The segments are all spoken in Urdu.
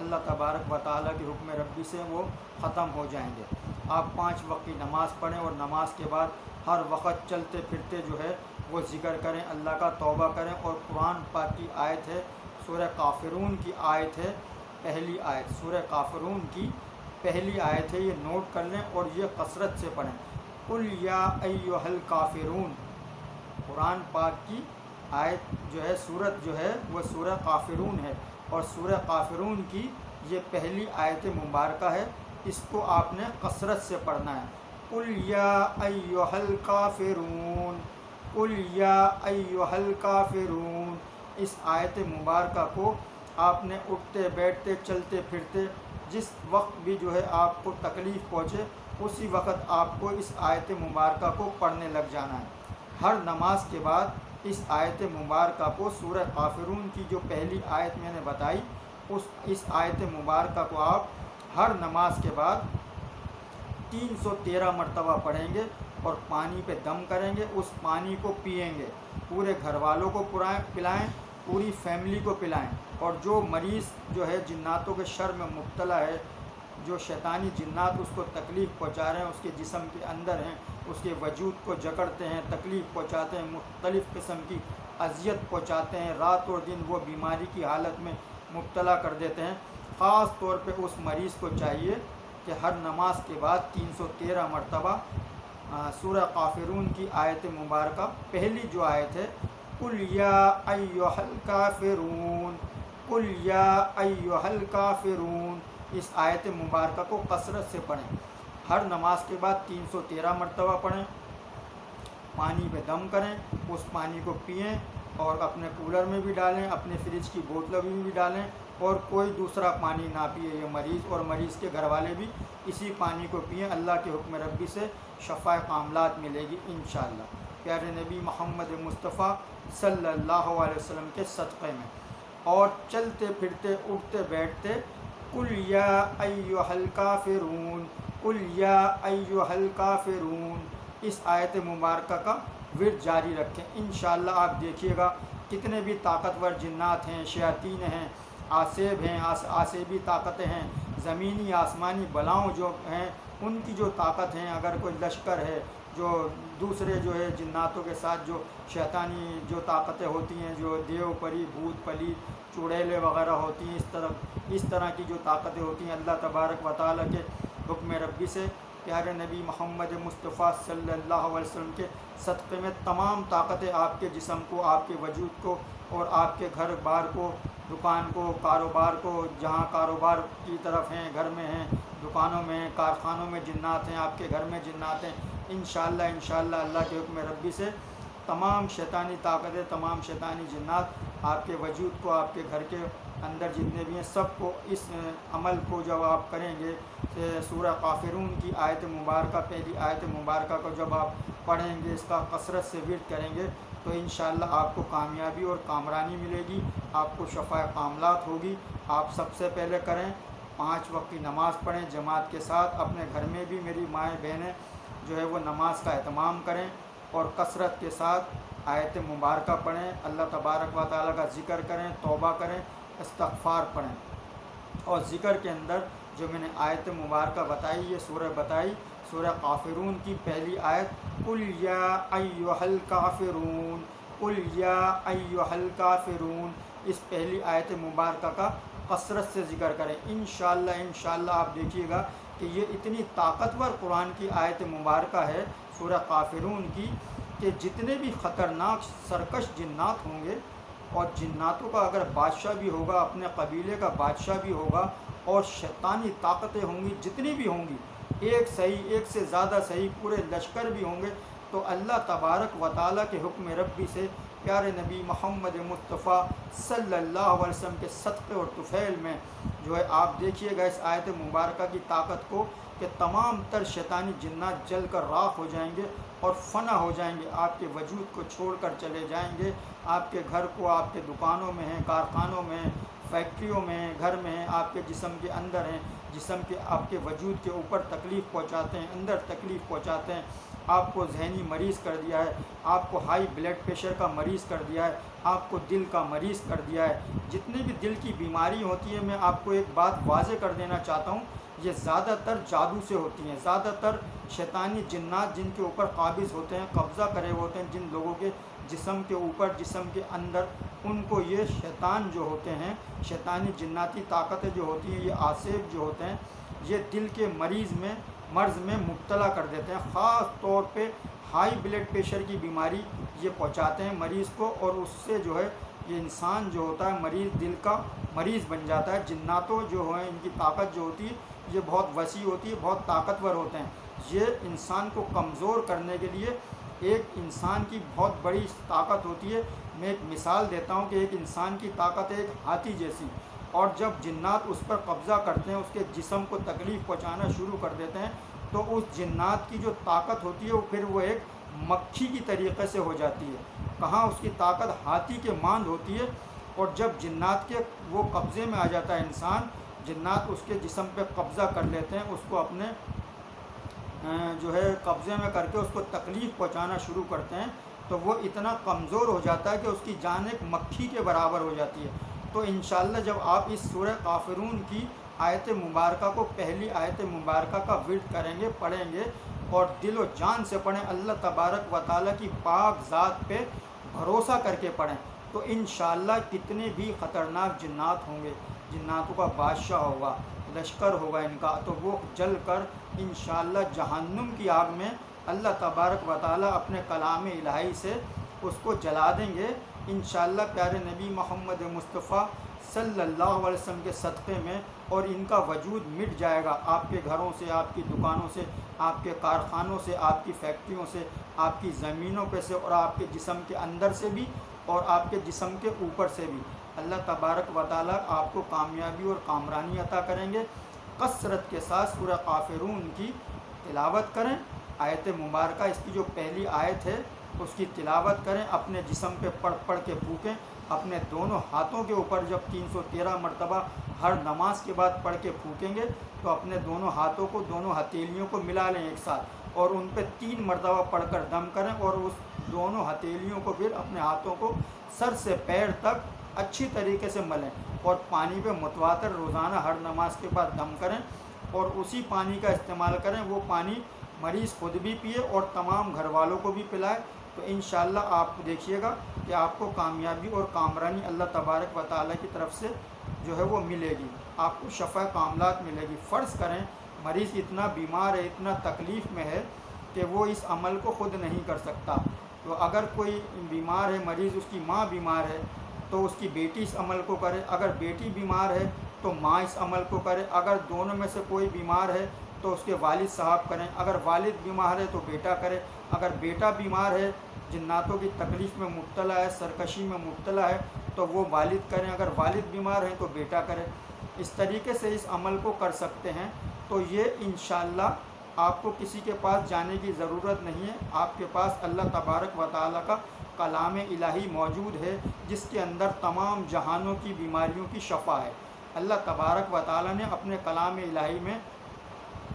اللہ تبارک و تعالیٰ کے حکم ربی سے وہ ختم ہو جائیں گے۔ آپ 5 وقت کی نماز پڑھیں اور نماز کے بعد ہر وقت چلتے پھرتے جو ہے وہ ذکر کریں، اللہ کا توبہ کریں۔ اور قرآن پاک کی آیت ہے، سورہ کافرون کی آیت ہے، پہلی آیت، سورہ کافرون کی پہلی آیت ہے، یہ نوٹ کر لیں اور یہ کثرت سے پڑھیں۔ قل یا ایھا الکافرون، قرآن پاک کی آیت جو ہے، سورت جو ہے وہ سورہ کافرون ہے، اور سورہ کافرون کی یہ پہلی آیت مبارکہ ہے، اس کو آپ نے کثرت سے پڑھنا ہے۔ قل یا ایھا الکافرون، قل یا ایھا الکافرون، اس آیت مبارکہ کو آپ نے اٹھتے بیٹھتے چلتے پھرتے جس وقت بھی جو ہے آپ کو تکلیف پہنچے اسی وقت آپ کو اس آیت مبارکہ کو پڑھنے لگ جانا ہے۔ ہر نماز کے بعد اس آیت مبارکہ کو، سورہ کافرون کی جو پہلی آیت میں نے بتائی، اس آیت مبارکہ کو آپ ہر نماز کے بعد 313 مرتبہ پڑھیں گے اور پانی پہ دم کریں گے، اس پانی کو پئیں گے، پورے گھر والوں کو پلائیں، پوری فیملی کو پلائیں۔ اور جو مریض جو ہے جناتوں کے شر میں مبتلا ہے، جو شیطانی جنات اس کو تکلیف پہنچا رہے ہیں، اس کے جسم کے اندر ہیں، اس کے وجود کو جکڑتے ہیں، تکلیف پہنچاتے ہیں، مختلف قسم کی اذیت پہنچاتے ہیں، رات اور دن وہ بیماری کی حالت میں مبتلا کر دیتے ہیں، خاص طور پہ اس مریض کو چاہیے کہ ہر نماز کے بعد 313 مرتبہ سورہ کافرون کی آیت مبارکہ پہلی جو آیت ہے، قل یا ایھا الکافرون، قل یا ایھا الکافرون، اس آیت مبارکہ کو کثرت سے پڑھیں۔ ہر نماز کے بعد 313 مرتبہ پڑھیں، پانی پہ دم کریں، اس پانی کو پئیں اور اپنے کولر میں بھی ڈالیں، اپنے فریج کی بوتلوں میں بھی ڈالیں، اور کوئی دوسرا پانی نہ پیے یہ مریض، اور مریض کے گھر والے بھی اسی پانی کو پئیں۔ اللہ کے حکم ربی سے شفاء کاملات ملے گی انشاءاللہ۔ پیارے نبی محمد مصطفیٰ صلی اللہ علیہ وسلم کے صدقے میں، اور چلتے پھرتے اٹھتے بیٹھتے قل یا ایھا الکافرون، قل یا ایھا الکافرون، اس آیت مبارکہ کا ورد جاری رکھیں۔ انشاءاللہ آپ دیکھیے گا کتنے بھی طاقتور جنات ہیں، شیاطین ہیں، آسیب ہیں، آسیبی طاقتیں ہیں، زمینی آسمانی بلاؤں جو ہیں، ان کی جو طاقت ہیں، اگر کوئی لشکر ہے جو دوسرے جو ہے جناتوں کے ساتھ جو شیطانی جو طاقتیں ہوتی ہیں، جو دیو پری بھوت پلیت چڑیلے وغیرہ ہوتی ہیں، اس طرح کی جو طاقتیں ہوتی ہیں، اللہ تبارک و تعالیٰ کے حکم ربی سے پیارے نبی محمد مصطفیٰ صلی اللہ علیہ وسلم کے صدقے میں تمام طاقتیں آپ کے جسم کو، آپ کے وجود کو، اور آپ کے گھر بار کو، دکان کو، کاروبار کو، جہاں کاروبار کی طرف ہیں، گھر میں ہیں، دکانوں میں ہیں، کارخانوں میں جنات ہیں، آپ کے گھر میں جنات ہیں، انشاءاللہ اللہ کے حکم ربی سے تمام شیطانی طاقتیں، تمام شیطانی جنات آپ کے وجود کو، آپ کے گھر کے اندر جتنے بھی ہیں، سب کو اس عمل کو جب آپ کریں گے، سورہ کافرون کی آیت مبارکہ، پہلی آیت مبارکہ کو جب آپ پڑھیں گے، اس کا کثرت سے ورد کریں گے، تو انشاءاللہ آپ کو کامیابی اور کامرانی ملے گی، آپ کو شفاء کاملات ہوگی۔ آپ سب سے پہلے کریں، 5 وقت کی نماز پڑھیں جماعت کے ساتھ، اپنے گھر میں بھی میری مائیں بہنیں جو ہے وہ نماز کا اہتمام کریں، اور کثرت کے ساتھ آیت مبارکہ پڑھیں، اللہ تبارک و تعالیٰ کا ذکر کریں، توبہ کریں، استغفار پڑھیں۔ اور ذکر کے اندر جو میں نے آیت مبارکہ بتائی، یہ سورہ بتائی، سورہ کافرون کی پہلی آیت، قل یا ایھا الکافرون، قل یا ایھا الکافرون، اس پہلی آیت مبارکہ کا کثرت سے ذکر کریں۔ انشاءاللہ آپ دیکھیے گا کہ یہ اتنی طاقتور قرآن کی آیت مبارکہ ہے سورہ کافرون کی، کہ جتنے بھی خطرناک سرکش جنات ہوں گے، اور جناتوں کا اگر بادشاہ بھی ہوگا، اپنے قبیلے کا بادشاہ بھی ہوگا، اور شیطانی طاقتیں ہوں گی جتنی بھی ہوں گی، ایک سے زیادہ صحیح پورے لشکر بھی ہوں گے، تو اللہ تبارک و تعالیٰ کے حکم ربی سے پیارے نبی محمد مصطفیٰ صلی اللہ علیہ وسلم کے صدقے اور طفیل میں جو ہے آپ دیکھیے گا اس آیت مبارکہ کی طاقت کو، کہ تمام تر شیطانی جنات جل کر راکھ ہو جائیں گے اور فنا ہو جائیں گے، آپ کے وجود کو چھوڑ کر چلے جائیں گے۔ آپ کے گھر کو، آپ کے دکانوں میں ہیں، کارخانوں میں ہیں، فیکٹریوں میں ہیں، گھر میں ہیں، آپ کے جسم کے اندر ہیں، جسم کے آپ کے وجود کے اوپر تکلیف پہنچاتے ہیں، اندر تکلیف پہنچاتے ہیں، آپ کو ذہنی مریض کر دیا ہے، آپ کو ہائی بلڈ پریشر کا مریض کر دیا ہے، آپ کو دل کا مریض کر دیا ہے۔ جتنی بھی دل کی بیماری ہوتی ہے، میں آپ کو ایک بات واضح کر دینا چاہتا ہوں، یہ زیادہ تر جادو سے ہوتی ہیں، زیادہ تر شیطانی جنات جن کے اوپر قابض ہوتے ہیں، قبضہ کرے ہوتے ہیں جن لوگوں کے جسم کے اوپر، جسم کے اندر، ان کو یہ شیطان جو ہوتے ہیں، شیطانی جناتی طاقتیں جو ہوتی ہیں، یہ آسیب جو ہوتے ہیں، یہ دل کے مرض میں مبتلا کر دیتے ہیں۔ خاص طور پہ ہائی بلڈ پریشر کی بیماری یہ پہنچاتے ہیں مریض کو، اور اس سے جو ہے یہ انسان جو ہوتا ہے مریض، دل کا مریض بن جاتا ہے۔ جناتوں جو ہیں ان کی طاقت جو ہوتی ہے یہ بہت وسیع ہوتی ہے، بہت طاقتور ہوتے ہیں۔ یہ انسان کو کمزور کرنے کے لیے ایک انسان کی بہت بڑی طاقت ہوتی ہے۔ میں ایک مثال دیتا ہوں کہ ایک انسان کی طاقت ہے ایک ہاتھی جیسی، اور جب جنات اس پر قبضہ کرتے ہیں، اس کے جسم کو تکلیف پہنچانا شروع کر دیتے ہیں، تو اس جنات کی جو طاقت ہوتی ہے وہ پھر وہ ایک مکھی کی طریقے سے ہو جاتی ہے۔ کہاں اس کی طاقت ہاتھی کے مانند ہوتی ہے، اور جب جنات کے وہ قبضے میں آ جاتا ہے انسان، جنات اس کے جسم پہ قبضہ کر لیتے ہیں، اس کو اپنے جو ہے قبضے میں کر کے اس کو تکلیف پہنچانا شروع کرتے ہیں، تو وہ اتنا کمزور ہو جاتا ہے کہ اس کی جان ایک مکھی کے برابر ہو جاتی ہے۔ تو انشاءاللہ جب آپ اس سورہ کافرون کی آیت مبارکہ کو، پہلی آیت مبارکہ کا ورد کریں گے، پڑھیں گے، اور دل و جان سے پڑھیں، اللہ تبارک و تعالیٰ کی پاک ذات پہ بھروسہ کر کے پڑھیں، تو انشاءاللہ کتنے بھی خطرناک جنات ہوں گے، جناتوں کا بادشاہ ہوگا، لشکر ہوگا ان کا، تو وہ جل کر انشاءاللہ جہنم کی آگ میں اللہ تبارک و تعالیٰ اپنے کلام الہی سے اس کو جلا دیں گے انشاءاللہ پیارے نبی محمد مصطفیٰ صلی اللہ علیہ وسلم کے صدقے میں، اور ان کا وجود مٹ جائے گا آپ کے گھروں سے، آپ کی دکانوں سے، آپ کے کارخانوں سے، آپ کی فیکٹریوں سے، آپ کی زمینوں پہ سے، اور آپ کے جسم کے اندر سے بھی، اور آپ کے جسم کے اوپر سے بھی۔ اللہ تبارک و تعالیٰ آپ کو کامیابی اور کامرانی عطا کریں گے۔ کثرت کے ساتھ سورہ کافرون کی تلاوت کریں، آیت مبارکہ اس کی جو پہلی آیت ہے اس کی تلاوت کریں، اپنے جسم پہ پڑھ پڑھ کے پھونکیں، اپنے دونوں ہاتھوں کے اوپر جب 313 مرتبہ ہر نماز کے بعد پڑھ کے پھونکیں گے، تو اپنے دونوں ہاتھوں کو، دونوں ہتھیلیوں کو ملا لیں ایک ساتھ، اور ان پہ 3 مرتبہ پڑھ کر دم کریں، اور اس دونوں ہتھیلیوں کو پھر اپنے ہاتھوں کو سر سے پیر تک اچھی طریقے سے ملیں، اور پانی پہ متواتر روزانہ ہر نماز کے بعد دم کریں، اور اسی پانی کا استعمال کریں۔ وہ پانی مریض خود بھی پیے اور تمام گھر والوں کو بھی پلائے، تو انشاءاللہ آپ دیکھیے گا کہ آپ کو کامیابی اور کامرانی اللہ تبارک و تعالیٰ کی طرف سے جو ہے وہ ملے گی، آپ کو شفا کاملات ملے گی۔ فرض کریں مریض اتنا بیمار ہے، اتنا تکلیف میں ہے کہ وہ اس عمل کو خود نہیں کر سکتا، تو اگر کوئی بیمار ہے مریض، اس کی ماں بیمار ہے، تو اس کی بیٹی اس عمل کو کرے، اگر بیٹی بیمار ہے تو ماں اس عمل کو کرے، اگر دونوں میں سے کوئی بیمار ہے تو اس کے والد صاحب کریں، اگر والد بیمار ہے تو بیٹا کرے، اگر بیٹا بیمار ہے، جناتوں کی تکلیف میں مبتلا ہے، سرکشی میں مبتلا ہے، تو وہ والد کریں، اگر والد بیمار ہیں تو بیٹا کرے۔ اس طریقے سے اس عمل کو کر سکتے ہیں، تو یہ انشاءاللہ آپ کو کسی کے پاس جانے کی ضرورت نہیں ہے، آپ کے پاس اللہ تبارک و تعالیٰ کا کلام الہی موجود ہے، جس کے اندر تمام جہانوں کی بیماریوں کی شفا ہے۔ اللہ تبارک و تعالیٰ نے اپنے کلام الہی میں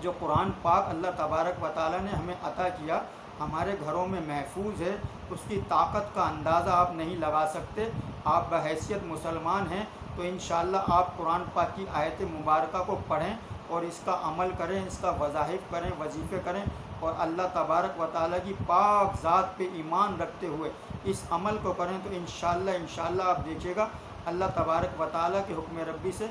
جو قرآن پاک اللہ تبارک و تعالیٰ نے ہمیں عطا کیا، ہمارے گھروں میں محفوظ ہے، اس کی طاقت کا اندازہ آپ نہیں لگا سکتے۔ آپ بحیثیت مسلمان ہیں تو انشاءاللہ آپ قرآن پاک کی آیت مبارکہ کو پڑھیں اور اس کا عمل کریں، اس کا وظائف کریں، وظیفے کریں، اور اللہ تبارک و تعالیٰ کی پاک ذات پہ ایمان رکھتے ہوئے اس عمل کو کریں، تو انشاءاللہ آپ دیکھیے گا اللہ تبارک و تعالیٰ کے حکم ربی سے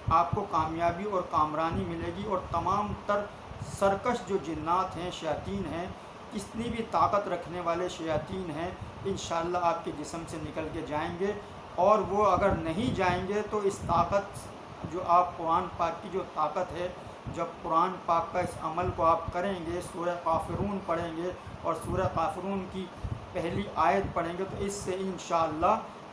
آپ کو کامیابی اور کامرانی ملے گی، اور تمام تر سرکش جو جنات ہیں، شیاطین ہیں، کتنی بھی طاقت رکھنے والے شیاطین ہیں، انشاءاللہ آپ کے جسم سے نکل کے جائیں گے، اور وہ اگر نہیں جائیں گے تو اس طاقت جو آپ قرآن پاک کی جو طاقت ہے، جب قرآن پاک کا اس عمل کو آپ کریں گے، سورہ کافرون پڑھیں گے اور سورہ کافرون کی پہلی آیت پڑھیں گے، تو اس سے انشاءاللہ